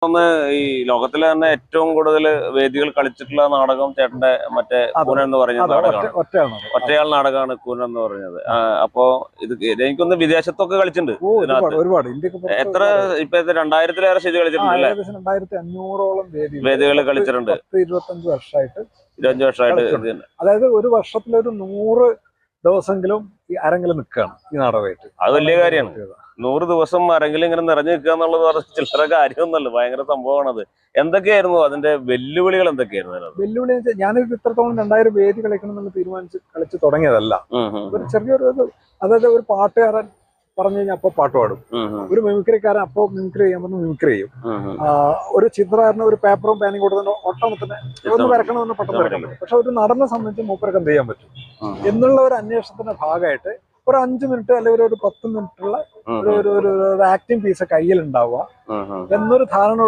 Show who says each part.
Speaker 1: ഒന്ന് ഈ ലോകത്തിലെ തന്നെ ഏറ്റവും കൂടുതൽ വേദികൾ കളിച്ചിട്ടുള്ള നാടകം ചേട്ടന്റെ മറ്റേ കൂനൻ എന്ന് പറഞ്ഞ നാടകമാണ്. ഒറ്റയാൾ നാടകമാണ് കൂനൻ എന്ന് പറഞ്ഞത്. അപ്പോ ഇത് എനിക്കൊന്ന് വിദേശത്തൊക്കെ കളിച്ചിട്ടുണ്ട്. എത്ര ഇപ്പൊ 2000-ലേറെ സ്റ്റേജ് കളിച്ചിട്ടുണ്ട് അല്ലേ?
Speaker 2: 2500-ഓളം
Speaker 1: വേദികൾ കളിച്ചിട്ടുണ്ട്.
Speaker 2: 25 വർഷമായിട്ട്.
Speaker 1: 25 വർഷമായിട്ട്.
Speaker 2: അതായത് ഒരു വർഷത്തിലൊരു 100 ദിവസമെങ്കിലും ഈ അരങ്ങിൽ നിൽക്കുകയാണ് ഈ നാടകമായിട്ട്.
Speaker 1: അത് വലിയ കാര്യമാണ്. 100 ദിവസം ആരെങ്കിലും ഇങ്ങനെ നിറഞ്ഞു നിൽക്കുക എന്നുള്ളത് ചില്ലറ കാര്യമൊന്നുമല്ല, ഭയങ്കര സംഭവമാണത്. എന്തൊക്കെയായിരുന്നു അതിന്റെ വെല്ലുവിളികൾ? എന്തൊക്കെയായിരുന്നു
Speaker 2: വെല്ലുവിളി? ഞാനിത് ഇത്രത്തോളം 2000 വേദി കളിക്കണം എന്ന് തീരുമാനിച്ച് കളിച്ച് തുടങ്ങിയതല്ല. ഒരു ചെറിയൊരു, അതായത് ഒരു പാട്ടുകാരൻ പറഞ്ഞു കഴിഞ്ഞാൽ അപ്പൊ പാട്ട് പാടും, ഒരു മിമിക്രിക്കാരൻ അപ്പൊ മിമിക്രി ചെയ്യാൻ പറഞ്ഞ് മിമിക്രി ചെയ്യും, ഒരു ചിത്രകാരന് ഒരു പേപ്പറും പേനും കൊടുത്തതിന് ഒട്ടമത്തിന് ഒന്ന് വരക്കണമെന്ന് പെട്ടെന്ന് വരക്കാൻ പറ്റും. പക്ഷെ ഒരു നടനെ സംബന്ധിച്ച് മൂപ്പരൊക്കെ എന്ത് ചെയ്യാൻ പറ്റും എന്നുള്ള ഒരു അന്വേഷണത്തിന്റെ ഭാഗമായിട്ട് ഒരു 5 മിനിറ്റ് അല്ലെങ്കിൽ ഒരു 10 മിനിറ്റുള്ള ഒരു ആക്ടിങ് പീസ് കയ്യിൽ ഉണ്ടാവുക എന്നൊരു ധാരണ